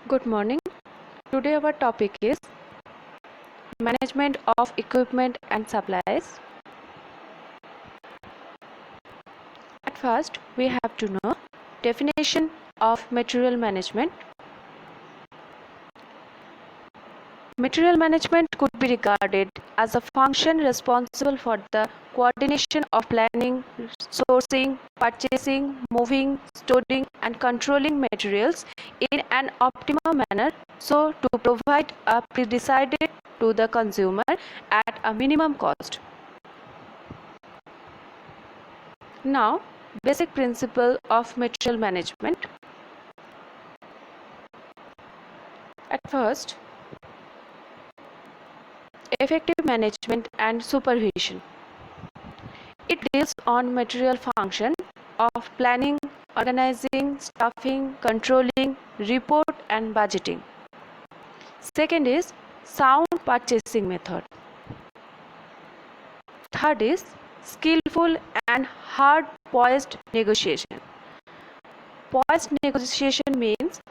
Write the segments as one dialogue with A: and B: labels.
A: Good morning. Today our topic is management of equipment and supplies. At first, we have to know definition of material management. Material management could be regarded as a function responsible for the coordination of planning, sourcing, purchasing, moving, storing and controlling materials in an optimal manner so to provide a pre-decided to the consumer at a minimum cost. Now, basic principle of material management. At first, effective management and supervision. It deals on material function of planning, organizing, staffing, controlling, report and budgeting. Second is sound purchasing method. Third is skillful and hard-poised negotiation. Poised negotiation means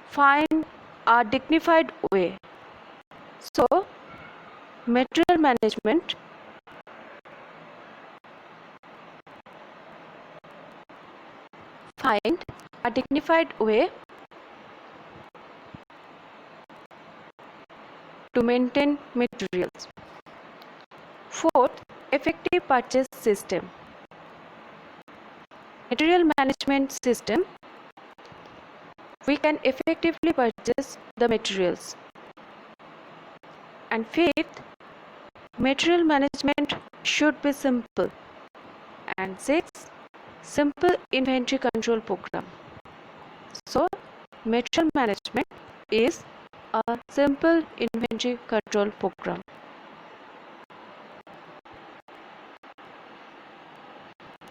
A: find a dignified way. So, material management find a dignified way to maintain materials. Fourth, effective purchase system. Material management system, we can effectively purchase the materials. And fifth, material management should be simple. And sixth, simple inventory control program. So, material management is a simple inventory control program.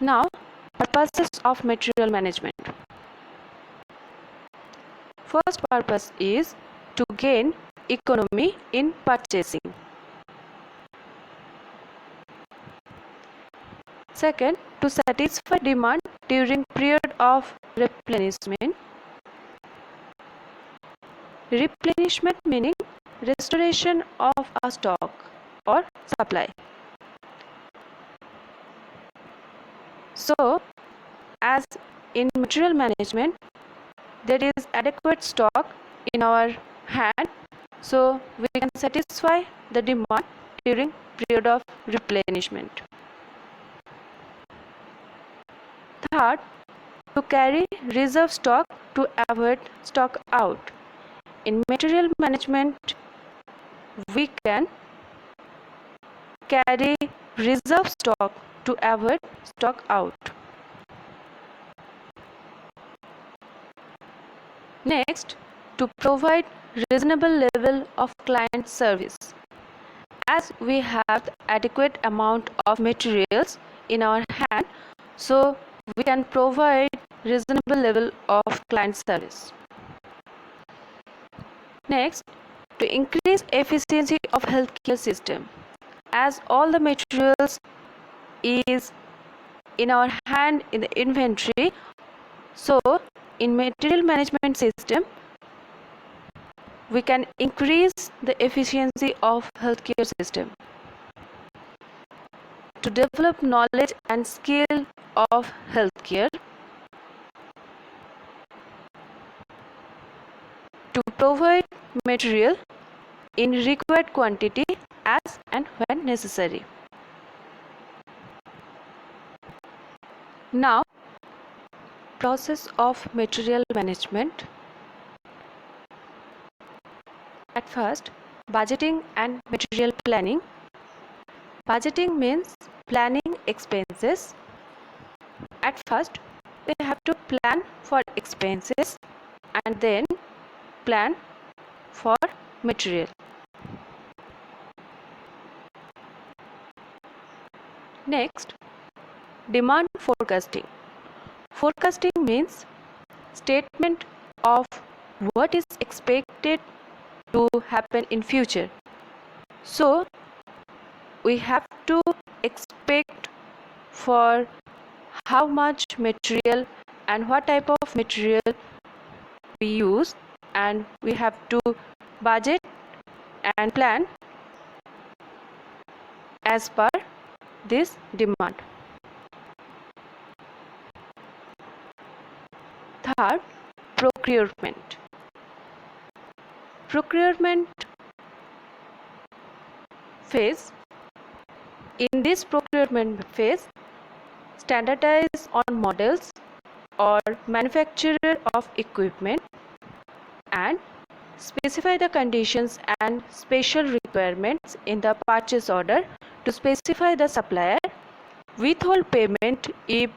A: Now, purposes of material management. First purpose is to gain economy in purchasing. Second, to satisfy demand during period of replenishment. Replenishment meaning restoration of a stock or supply. So, as in material management, there is adequate stock in our hand, so we can satisfy the demand during period of replenishment. Third, to carry reserve stock to avoid stock out. In material management, we can carry reserve stock to avoid stock out. Next, to provide reasonable level of client service. As we have adequate amount of materials in our hand, so we can provide reasonable level of client service. Next, to increase efficiency of healthcare system. As all the materials is in our hand in the inventory, so in material management system, we can increase the efficiency of healthcare system. To develop knowledge and skill of healthcare, to provide material in required quantity as and when necessary. Now, process of material management. At first, budgeting and material planning. Budgeting means planning expenses. At first, we have to plan for expenses and then plan for material. Next, demand forecasting. Forecasting means statement of what is expected to happen in future. So, we have to expect for how much material and what type of material we use and we have to budget and plan as per this demand. Third, procurement. Procurement phase. In this procurement phase, standardize on models or manufacturer of equipment and specify the conditions and special requirements in the purchase order to specify the supplier. Withhold payment if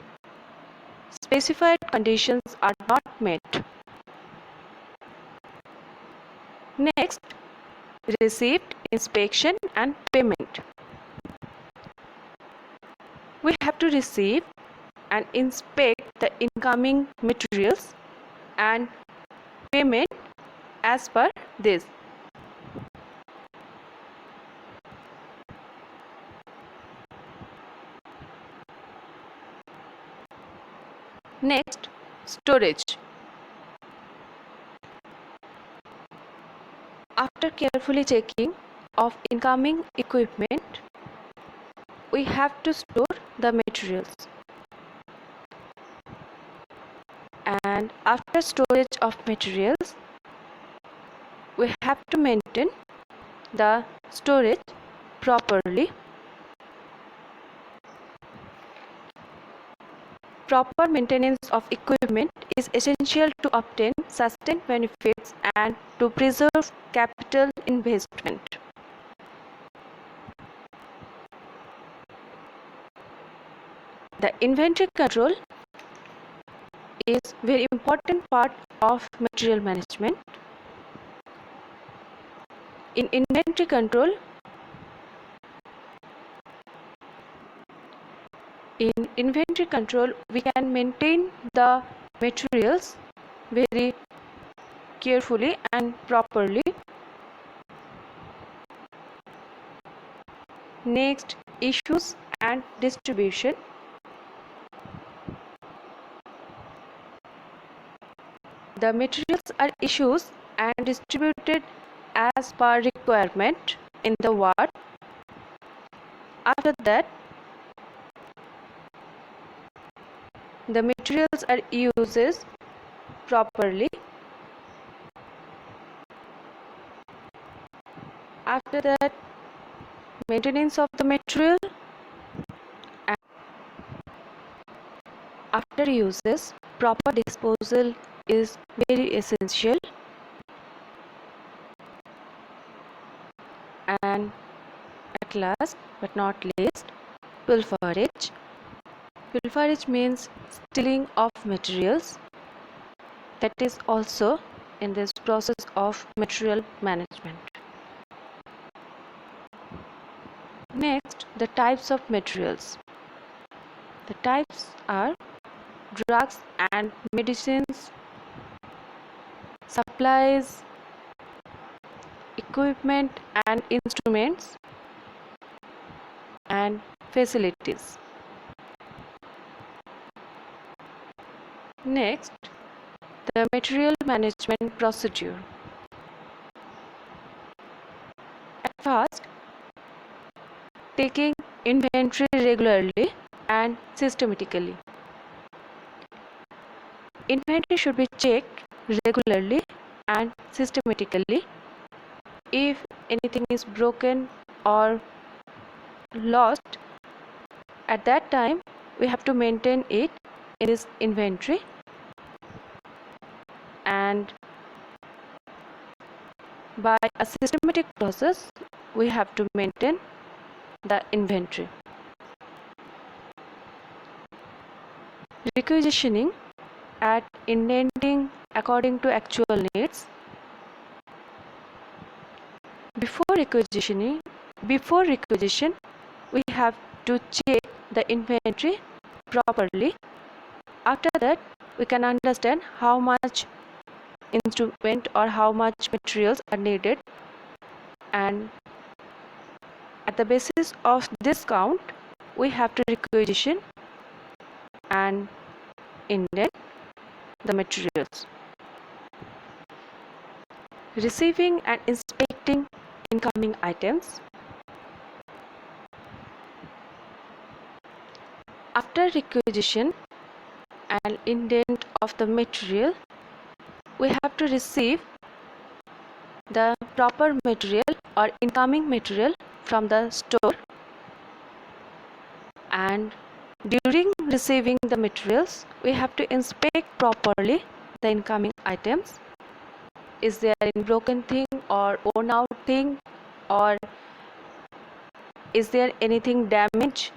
A: specified conditions are not met. Next, receipt, inspection and payment. We have to receive and inspect the incoming materials and payment as per this. Next, storage. After carefully checking of incoming equipment, we have to store the materials. And after storage of materials, we have to maintain the storage properly. Proper maintenance of equipment is essential to obtain sustained benefits and to preserve capital investment. The inventory control is very important part of material management. In inventory control, we can maintain the materials very carefully and properly. Next, issues and distribution. The materials are issued and distributed as per requirement in the ward. After that, the materials are used properly. After that, maintenance of the material. After uses, proper disposal is very essential. And at last but not least, pilferage. Pilferage means stealing of materials. That is also in this process of material management. Next, the types of materials. The types are drugs and medicines, supplies, equipment and instruments, and facilities. Next, the material management procedure. At first, taking inventory regularly and systematically. Inventory should be checked regularly and systematically. If anything is broken or lost, at that time we have to maintain it in this inventory, and by a systematic process we have to maintain the inventory. Requisitioning at indenting according to actual needs. Before requisition, we have to check the inventory properly. After that, we can understand how much instrument or how much materials are needed, and at the basis of this count, we have to requisition and indent the materials. receiving and inspecting incoming items. After requisition and indent of the material, we have to receive the proper material or incoming material from the store, and during receiving the materials we have to inspect properly the incoming items. Is there any broken thing or worn out thing, or is there anything damaged?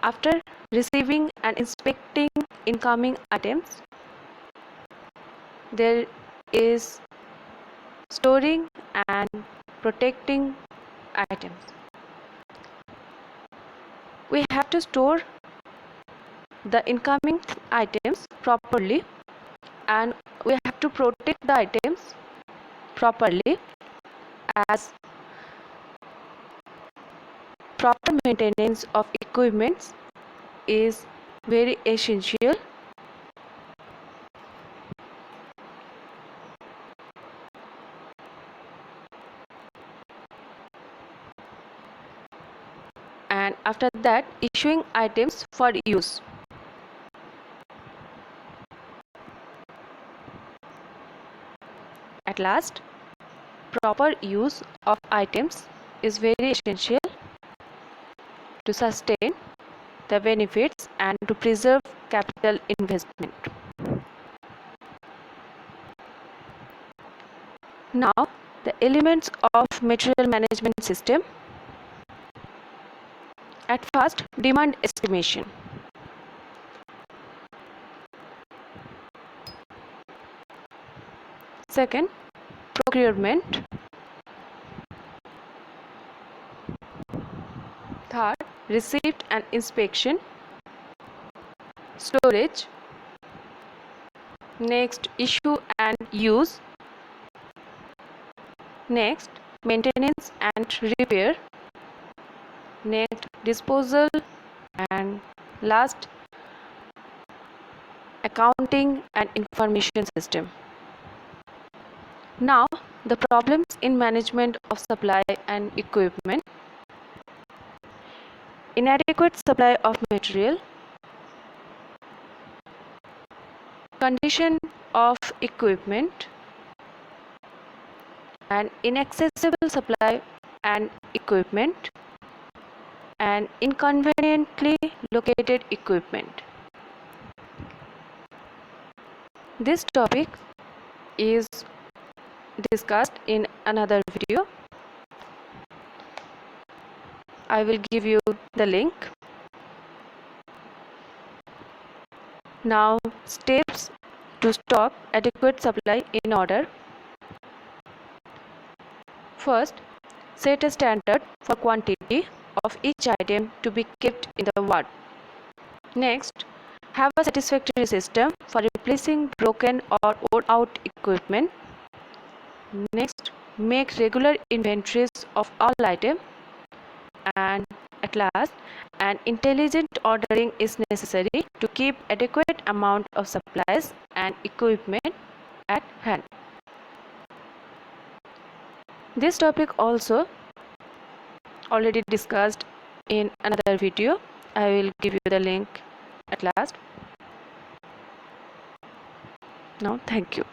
A: After receiving and inspecting incoming items, there is storing and protecting items. We have to store the incoming items properly, and we have to protect the items properly, as proper maintenance of equipment is very essential. And after that, issuing items for use. At last, proper use of items is very essential to sustain the benefits and to preserve capital investment. Now, the elements of material management system. At first, demand estimation. Second, procurement. Third, receipt and inspection. Storage. Next, issue and use. Next, maintenance and repair. Next, disposal, and last, accounting and information system. Now, the problems in management of supply and equipment. Inadequate supply of material, condition of equipment, and inaccessible supply and equipment, and inconveniently located equipment. This topic is discussed in another video. I will give you the link. Now, steps to stop adequate supply in order. First, set a standard for quantity of each item to be kept in the ward. Next, have a satisfactory system for replacing broken or worn out equipment. Next, make regular inventories of all items. And at last, an intelligent ordering is necessary to keep adequate amount of supplies and equipment at hand. This topic also already discussed in another video. I will give you the link at last. Now, thank you.